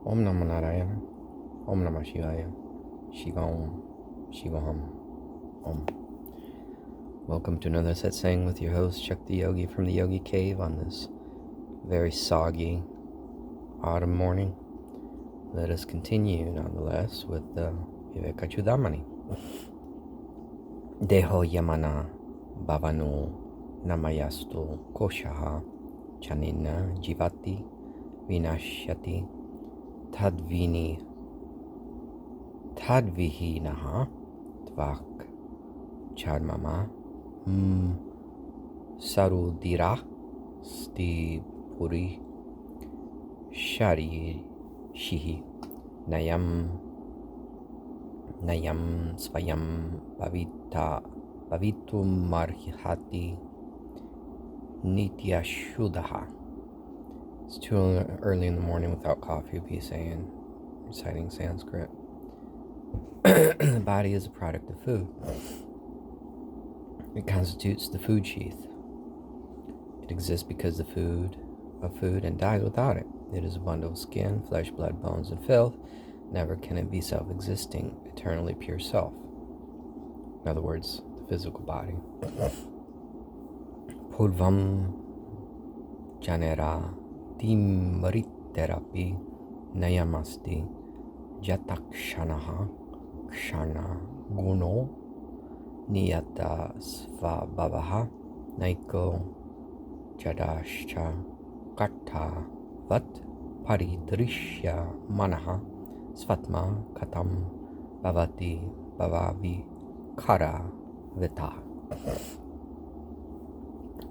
Om Namo Narayana, Om Namah Shivaya, Shiva Om, Shiva Om. Welcome to another Satsang with your host, Shakti Yogi from the Yogi Cave on this very soggy autumn morning. Let us continue, nonetheless, with the Vivekachudamani. Deho Yamana Bhavano Namayastu Koshaha Chanina Jivati Vinashyati Tadvihinaha Tvak Charmama Sarudira Sti Puri Shari Shihi Nayam Svayam Pavitum Marhati Nitya Shudaha. It's too early in the morning without coffee, be saying, reciting Sanskrit. The body is a product of food. It constitutes the food sheath. It exists because of food and dies without it. It is a bundle of skin, flesh, blood, bones, and filth. Never can it be self-existing, eternally pure self. In other words, the physical body. Purvam Janera Timriterapi Nayamasti Jatakshanaha Kshana Guno Niyata Svabhavaha Naiko Jadascha Karta Vat Paridrishya Manaha Svatma Katam Bhavati Bhavavi Kara Vita.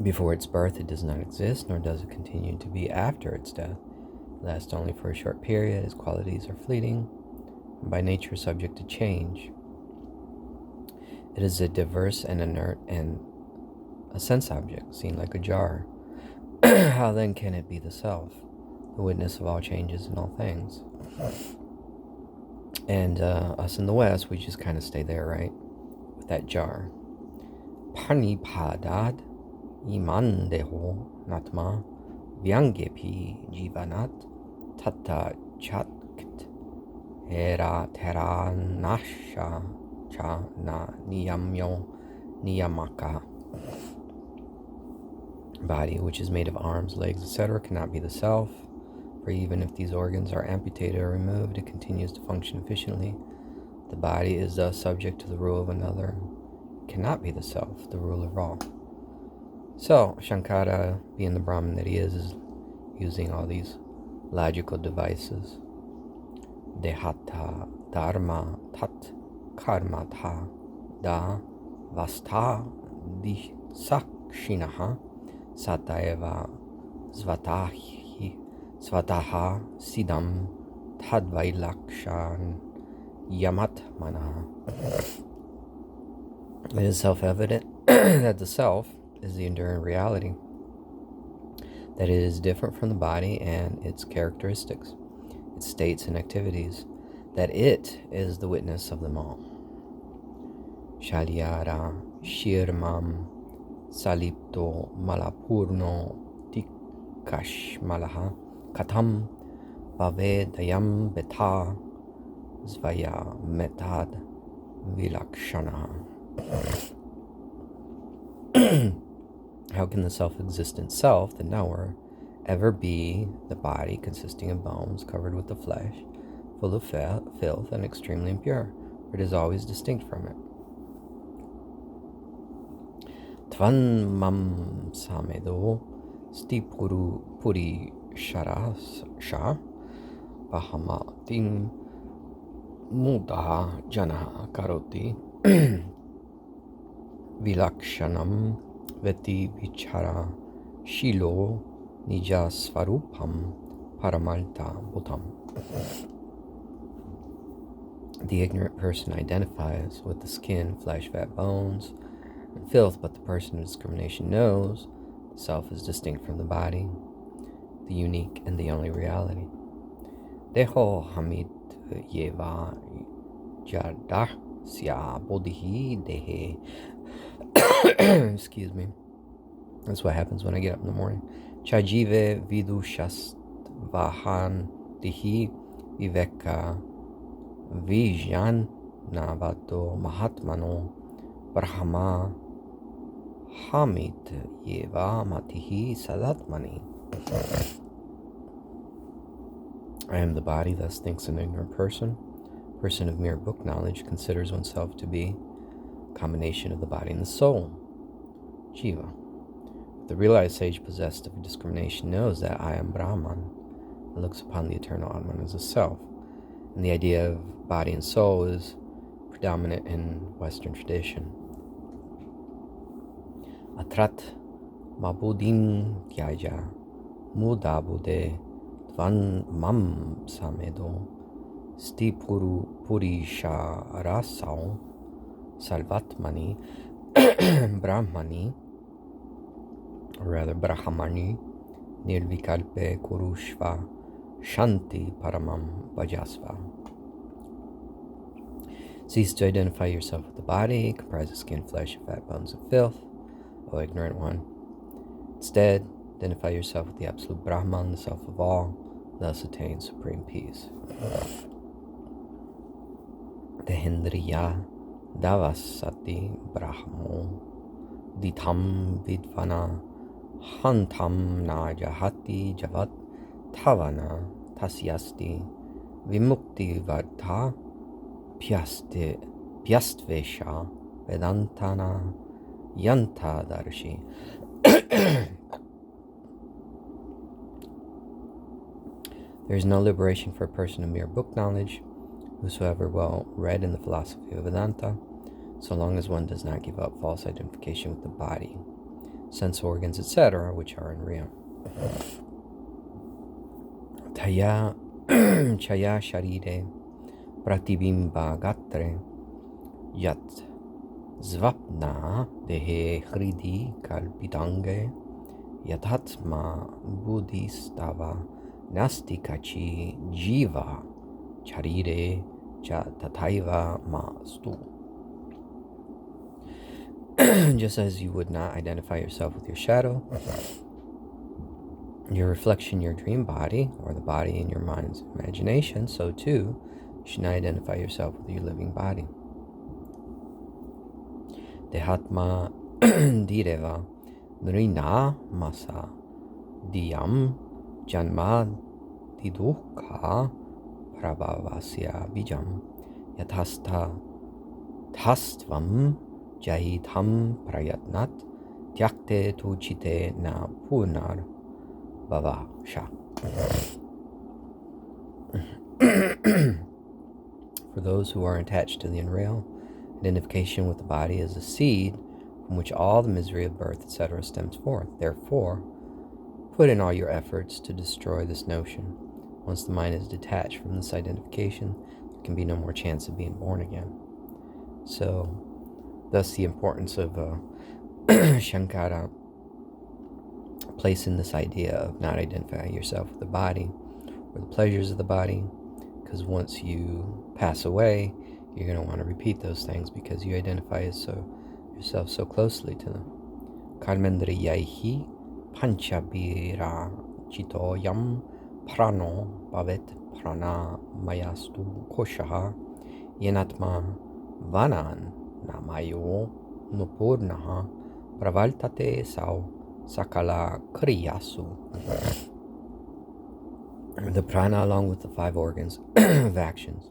Before its birth, it does not exist, nor does it continue to be after its death. It lasts only for a short period. Its qualities are fleeting, and by nature subject to change. It is a diverse and inert and a sense object, seen like a jar. How then can it be the self, the witness of all changes in all things? And us in the West, we just kind of stay there, right? With that jar. Panipadad Imandeho Natma Vyangyepi Jivanat Tata Chatkit Era Tera Nasha Cha Na Niyamyo Niyamaka. Body, which is made of arms, legs, etc., cannot be the self, for even if these organs are amputated or removed, it continues to function efficiently. The body is thus subject to the rule of another. It cannot be the self, the ruler of all. So, Shankara, being the Brahmin that he is using all these logical devices. Dehata dharma tat karma tha da vastha di sakshinaha Sataeva Svataha Sidam Tadvailakshan Yamat Manaha. It is self-evident that the self is the enduring reality, that it is different from the body and its characteristics, its states and activities, that it is the witness of them all. Shalyara Shirmam Salipto Malapurno Tikashmalaha Katam Bhavedayam Beta Zvaya Metad Vilakshanaha. How can the self-existent self, the knower, ever be the body consisting of bones covered with the flesh, full of filth and extremely impure? For it is always distinct from it. Tvan mam samedo stipuru puri sharasha bahamatim mudaha janaha karoti vilakshanam veti vichara shilo nija svarupam paramalta bhutam. The ignorant person identifies with the skin, flesh, fat, bones, and filth, but the person of discrimination knows the self is distinct from the body, the unique and the only reality. Deho hamid yeva jadasya bodhi dehe. Excuse me. That's what happens when I get up in the morning. Chajive vidushastvahan dihi viveka vijnanavato mahatmano brahma hamit yeva matihi sadatmani. I am the body, thus thinks an ignorant person. Person of mere book knowledge considers oneself to be a combination of the body and the soul. Jiva. The realized sage possessed of discrimination knows that I am Brahman and looks upon the eternal Atman as a self. And the idea of body and soul is predominant in Western tradition. Atrat mabudin tyaja mudabude dvan mam samedo stipuru purisha rasao salvatmani brahmani, or rather brahmani nirvikalpe kurushva shanti paramam vajasva. Cease to identify yourself with the body, comprised of skin, flesh, fat, bones, and filth, O ignorant one. Instead, identify yourself with the absolute Brahman, the self of all, thus attain supreme peace. Tehindriya davasati brahmo ditam vidvana hantam na jahati javat tavana tasyasti vimukti vardha pyastvesha vedantana yanta darshi. There is no liberation for a person of mere book knowledge, whosoever well read in the philosophy of Vedanta, so long as one does not give up false identification with the body, sense organs, etc., which are unreal. Chaya sharire pratibimba gatre yat zvapna dehe hridi kalpitange yatatma buddhistava nastikachi jiva charire cha tataiva mastu. Just as you would not identify yourself with your shadow, your reflection, your dream body, or the body in your mind's imagination, so too you should not identify yourself with your living body. Dehatma direva nrina masa diyam janma didukha prabhavasya bijam yatasta tastvam jahitam prayatnat tyakte tuchite na punar bhavasha. For those who are attached to the unreal, identification with the body is a seed from which all the misery of birth, etc., stems forth. Therefore, put in all your efforts to destroy this notion. Once the mind is detached from this identification, there can be no more chance of being born again. So, thus the importance of Shankara placing this idea of not identifying yourself with the body or the pleasures of the body, because once you pass away, you're going to want to repeat those things because you identify yourself so closely to them. Karmendriyaihi panchabhira chitoyam prano bhavet prana mayastu koshaha yenatma vanan namayo nupurnaha pravaltate sau sakala kriyasu. The prana, along with the 5 organs of actions,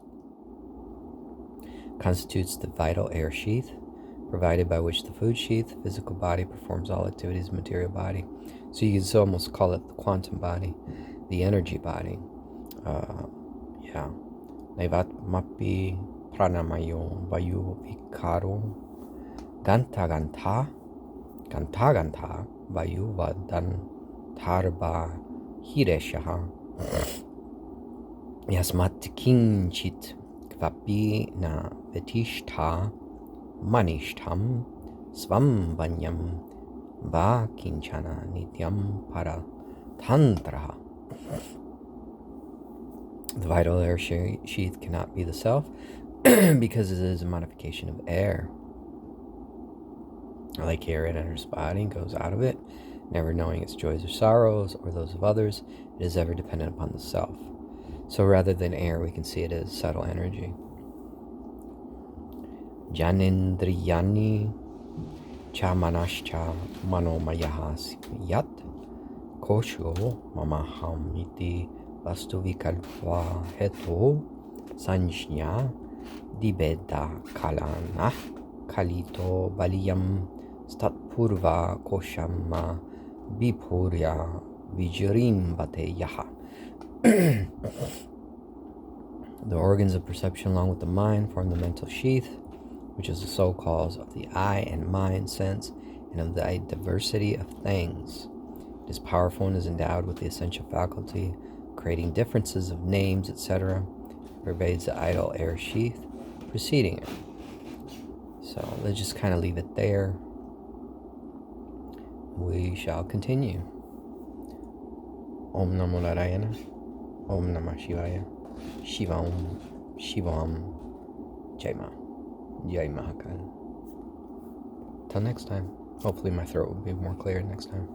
constitutes the vital air sheath, provided by which the food sheath, physical body, performs all activities of the material body. So you could almost call it the quantum body, the energy body. Naivat mapi pranamayo vayu vikaro ganta ganta vayu vadan tarba hireshaha yasmat kinchit kvapi na vetishta manishtam svam vanyam va kinchana nityam para tantra. The vital air sheath cannot be the self because it is a modification of air. Like air, it enters the body and goes out of it, never knowing its joys or sorrows or those of others. It is ever dependent upon the self. So rather than air, we can see it as subtle energy. Janindriyani chamanascha manomayahas yat kosho mamaham iti vastuvikalpa heto sanjnya dibeda kalana kalito baliyam statpurva koshama vipurya vijrimbate yaha. The organs of perception along with the mind form the mental sheath, which is the sole cause of the eye and mind sense and of the diversity of things. It is powerful and is endowed with the essential faculty, creating differences of names, etc. Pervades the idle air sheath preceding it. So let's just kind of leave it there. We shall continue. Om Namo Narayana. Om Namah Shivaya. Shivam. Shivam. Jai Ma. Jai Mahakal. Till next time. Hopefully my throat will be more clear next time.